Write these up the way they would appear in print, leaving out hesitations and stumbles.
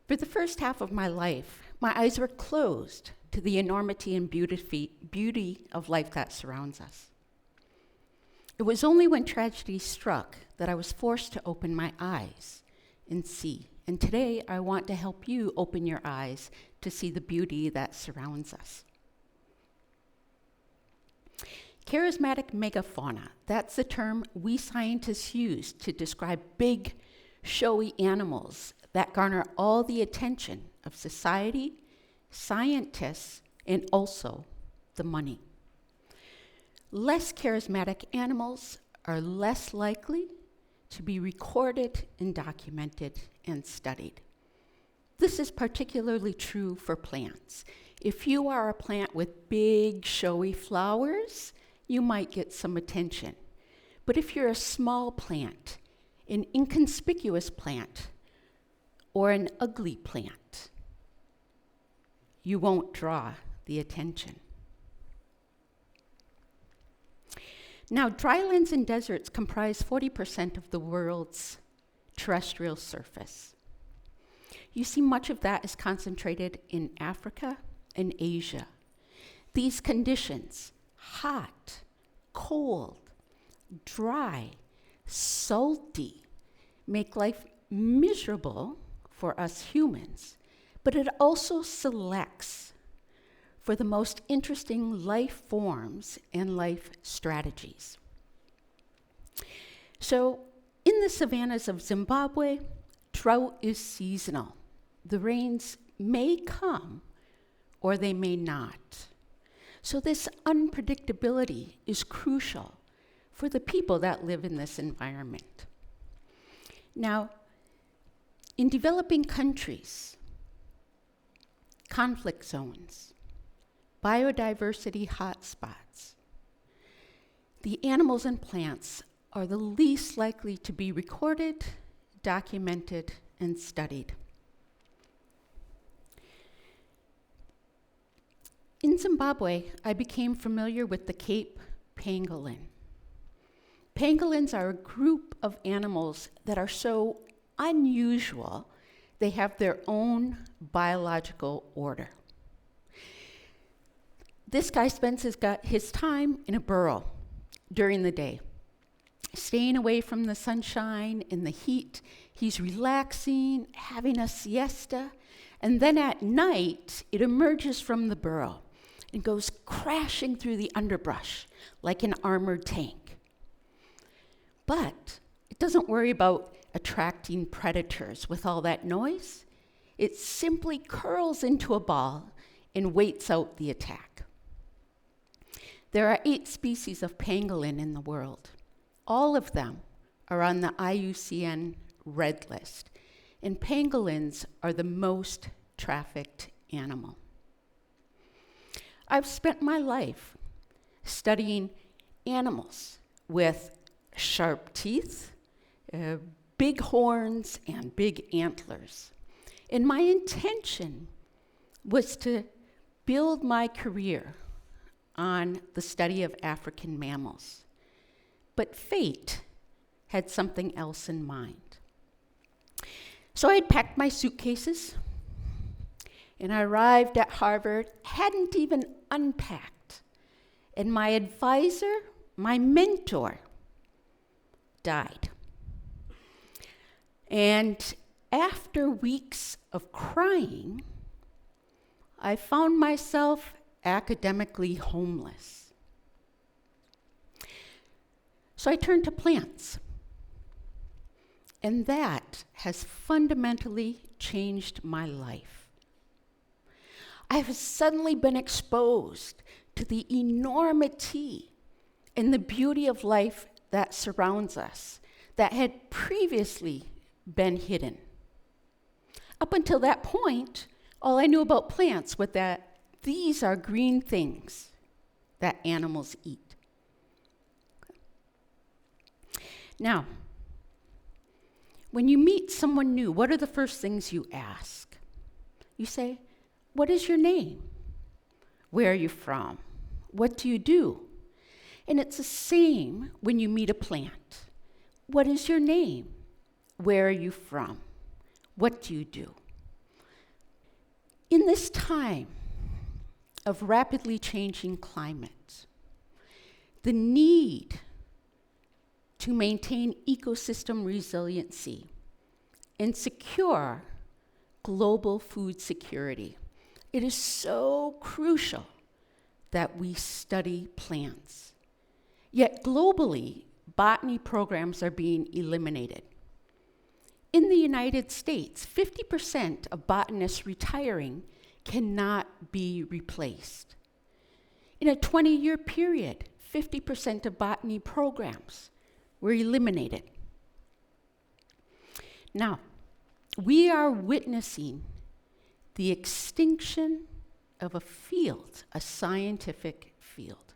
For the first half of my life, my eyes were closed to the enormity and beauty of life that surrounds us. It was only when tragedy struck that I was forced to open my eyes and see. And today, I want to help you open your eyes to see the beauty that surrounds us. Charismatic megafauna, that's the term we scientists use to describe big, showy animals that garner all the attention of society, scientists, and also the money. Less charismatic animals are less likely to be recorded and documented and studied. This is particularly true for plants. If you are a plant with big, showy flowers, you might get some attention. But if you're a small plant, an inconspicuous plant, or an ugly plant, you won't draw the attention. Now, drylands and deserts comprise 40% of the world's terrestrial surface. You see, much of that is concentrated in Africa and Asia. These conditions, hot, cold, dry, salty, make life miserable for us humans, but it also selects for the most interesting life forms and life strategies. So, in the savannas of Zimbabwe, drought is seasonal. The rains may come or they may not. So this unpredictability is crucial for the people that live in this environment. Now, in developing countries, conflict zones, biodiversity hotspots, the animals and plants are the least likely to be recorded, documented, and studied. In Zimbabwe, I became familiar with the Cape pangolin. Pangolins are a group of animals that are so unusual, they have their own biological order. This guy spends his time in a burrow during the day, staying away from the sunshine and the heat. He's relaxing, having a siesta, and then at night, it emerges from the burrow and goes crashing through the underbrush like an armored tank. But it doesn't worry about attracting predators with all that noise. It simply curls into a ball and waits out the attack. There are 8 species of pangolin in the world. All of them are on the IUCN Red List, and pangolins are the most trafficked animal. I've spent my life studying animals with sharp teeth, big horns, and big antlers. And my intention was to build my career on the study of African mammals. But fate had something else in mind. So I'd packed my suitcases, and I arrived at Harvard, hadn't even unpacked. And my advisor, my mentor, died. And after weeks of crying, I found myself academically homeless. So I turned to plants. And that has fundamentally changed my life. I have suddenly been exposed to the enormity and the beauty of life that surrounds us that had previously been hidden. Up until that point, all I knew about plants was that these are green things that animals eat. Now, when you meet someone new, what are the first things you ask? You say, "What is your name? Where are you from? What do you do?" And it's the same when you meet a plant. What is your name? Where are you from? What do you do? In this time of rapidly changing climate, the need to maintain ecosystem resiliency and secure global food security, it is so crucial that we study plants. Yet globally, botany programs are being eliminated. In the United States, 50% of botanists retiring cannot be replaced. In a 20-year period, 50% of botany programs were eliminated. Now, we are witnessing the extinction of a field, a scientific field.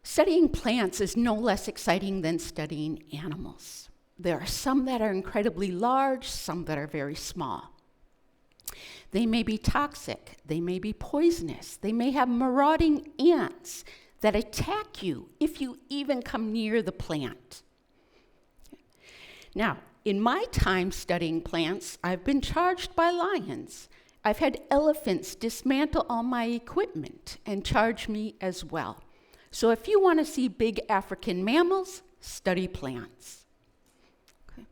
Studying plants is no less exciting than studying animals. There are some that are incredibly large, some that are very small. They may be toxic, they may be poisonous, they may have marauding ants that attack you if you even come near the plant. Now, in my time studying plants, I've been charged by lions. I've had elephants dismantle all my equipment and charge me as well. So if you want to see big African mammals, study plants. Okay.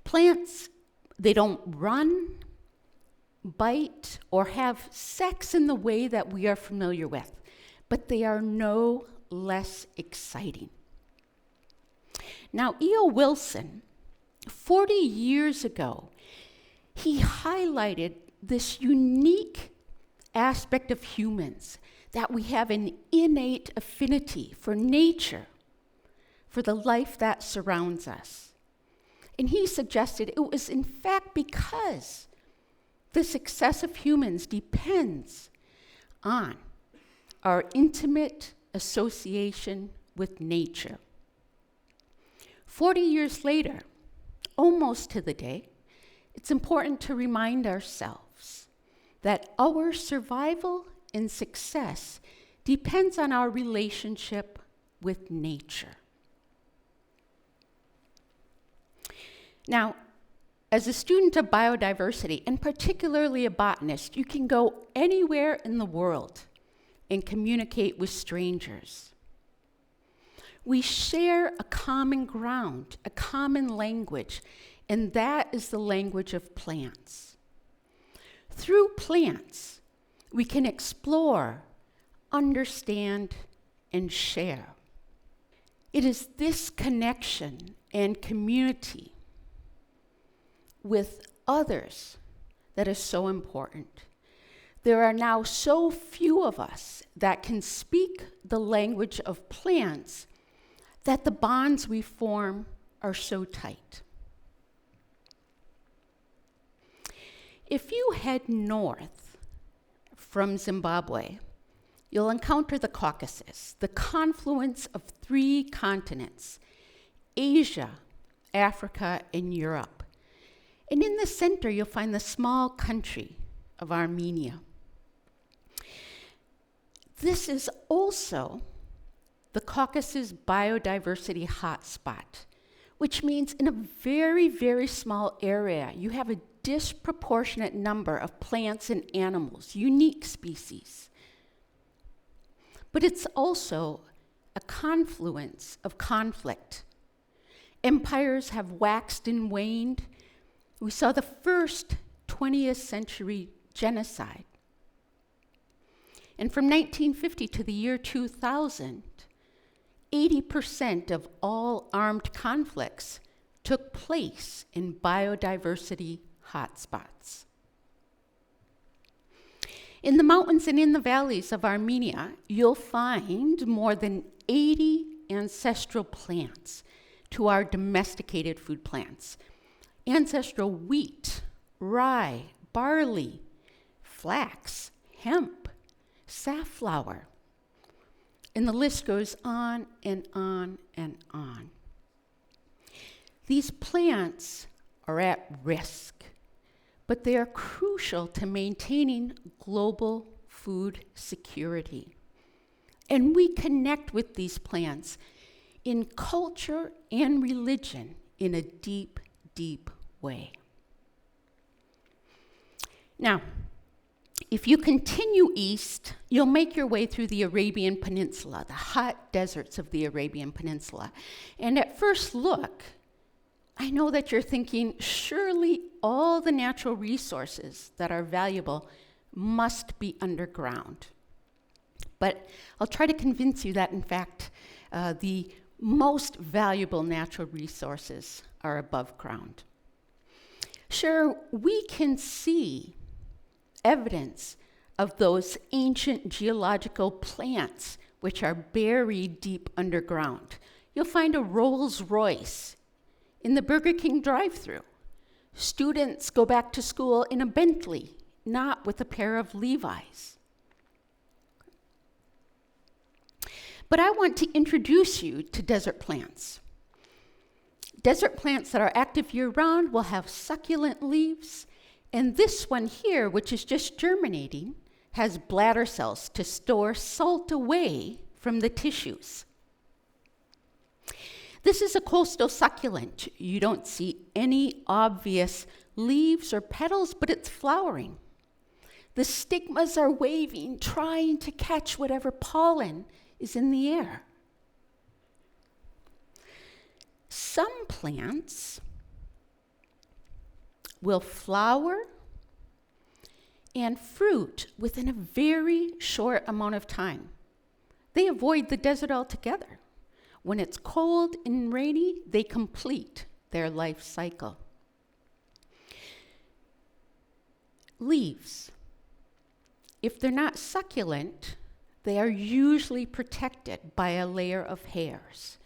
Plants, they don't run, bite, or have sex in the way that we are familiar with, but they are no less exciting. Now, E.O. Wilson, 40 years ago, he highlighted this unique aspect of humans, that we have an innate affinity for nature, for the life that surrounds us. And he suggested it was in fact because the success of humans depends on our intimate association with nature. 40 years later, almost to the day, it's important to remind ourselves that our survival and success depends on our relationship with nature. Now, as a student of biodiversity, and particularly a botanist, you can go anywhere in the world and communicate with strangers. We share a common ground, a common language, and that is the language of plants. Through plants, we can explore, understand, and share. It is this connection and community with others that is so important. There are now so few of us that can speak the language of plants that the bonds we form are so tight. If you head north from Zimbabwe, you'll encounter the Caucasus, the confluence of 3 continents, Asia, Africa, and Europe. And in the center, you'll find the small country of Armenia. This is also the Caucasus Biodiversity Hotspot, which means in a very, very small area, you have a disproportionate number of plants and animals, unique species. But it's also a confluence of conflict. Empires have waxed and waned. We saw the first 20th century genocide. And from 1950 to the year 2000, 80% of all armed conflicts took place in biodiversity hotspots. In the mountains and in the valleys of Armenia, you'll find more than 80 ancestral plants to our domesticated food plants. Ancestral wheat, rye, barley, flax, hemp, safflower. And the list goes on and on and on. These plants are at risk, but they are crucial to maintaining global food security. And we connect with these plants in culture and religion in a deep, deep way. Now, if you continue east, you'll make your way through the Arabian Peninsula, the hot deserts of the Arabian Peninsula. And at first look, I know that you're thinking, surely all the natural resources that are valuable must be underground. But I'll try to convince you that, in fact, the most valuable natural resources are above ground. Sure, we can see evidence of those ancient geological plants which are buried deep underground. You'll find a Rolls Royce in the Burger King drive-thru. Students go back to school in a Bentley, not with a pair of Levi's. But I want to introduce you to desert plants. Desert plants that are active year-round will have succulent leaves, and this one here, which is just germinating, has bladder cells to store salt away from the tissues. This is a coastal succulent. You don't see any obvious leaves or petals, but it's flowering. The stigmas are waving, trying to catch whatever pollen is in the air. Some plants will flower and fruit within a very short amount of time. They avoid the desert altogether. When it's cold and rainy, they complete their life cycle. Leaves. If they're not succulent, they are usually protected by a layer of hairs.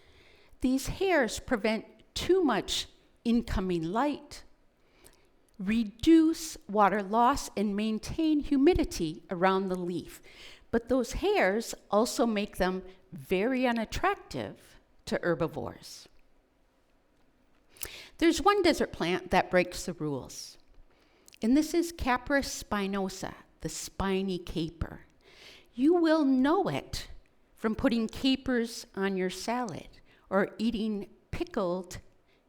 These hairs prevent too much incoming light, reduce water loss, and maintain humidity around the leaf. But those hairs also make them very unattractive to herbivores. There's one desert plant that breaks the rules, and this is Capra spinosa, the spiny caper. You will know it from putting capers on your salad or eating pickled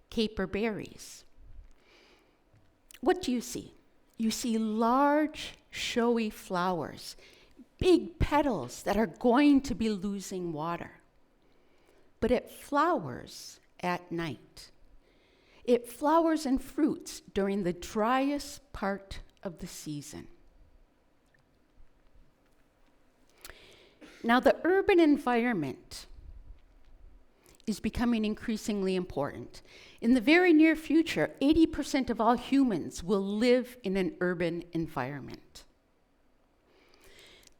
caper berries. What do you see? You see large, showy flowers, big petals that are going to be losing water. But it flowers at night. It flowers and fruits during the driest part of the season. Now, the urban environment is becoming increasingly important. In the very near future, 80% of all humans will live in an urban environment.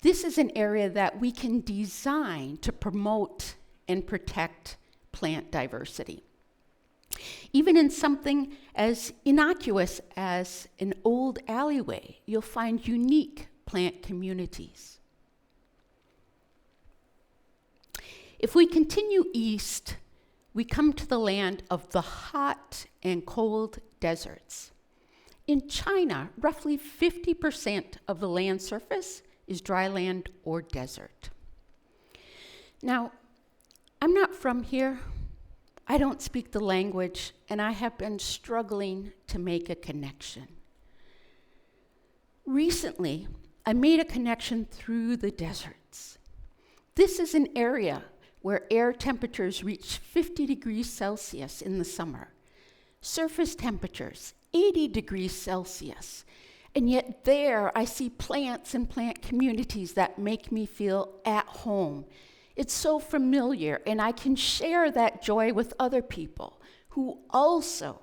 This is an area that we can design to promote and protect plant diversity. Even in something as innocuous as an old alleyway, you'll find unique plant communities. If we continue east, we come to the land of the hot and cold deserts. In China, roughly 50% of the land surface is dry land or desert. Now, I'm not from here. I don't speak the language, and I have been struggling to make a connection. Recently, I made a connection through the deserts. This is an area where air temperatures reach 50 degrees Celsius in the summer, surface temperatures 80 degrees Celsius, and yet there I see plants and plant communities that make me feel at home. It's so familiar, and I can share that joy with other people who also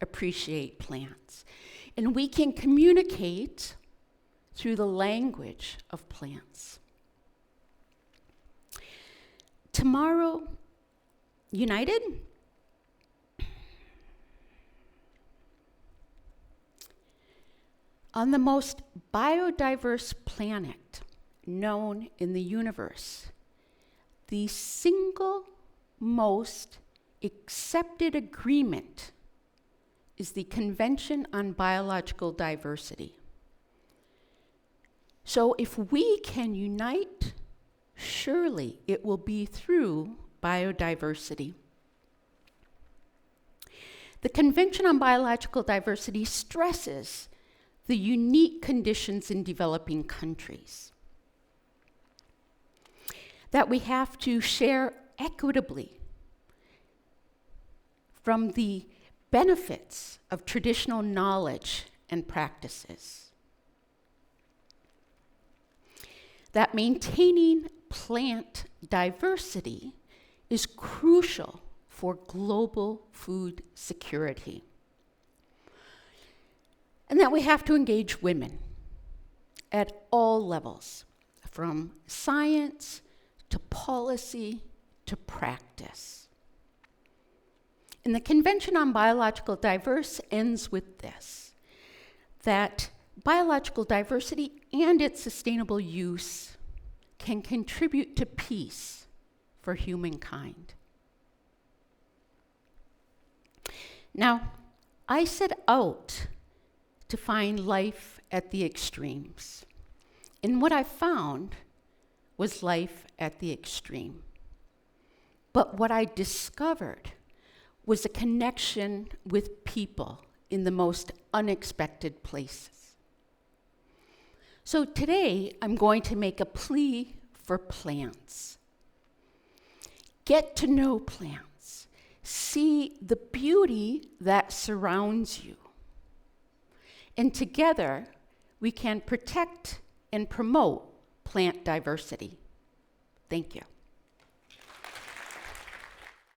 appreciate plants. And we can communicate through the language of plants. Tomorrow, united, on the most biodiverse planet known in the universe, the single most accepted agreement is the Convention on Biological Diversity. So if we can unite, surely it will be through biodiversity. The Convention on Biological Diversity stresses the unique conditions in developing countries. That we have to share equitably from the benefits of traditional knowledge and practices. That maintaining plant diversity is crucial for global food security. And that we have to engage women at all levels, from science to policy to practice. And the Convention on Biological Diversity ends with this, that biological diversity and its sustainable use can contribute to peace for humankind. Now, I set out to find life at the extremes. And what I found was life at the extreme. But what I discovered was a connection with people in the most unexpected places. So today, I'm going to make a plea for plants. Get to know plants. See the beauty that surrounds you. And together, we can protect and promote plant diversity. Thank you.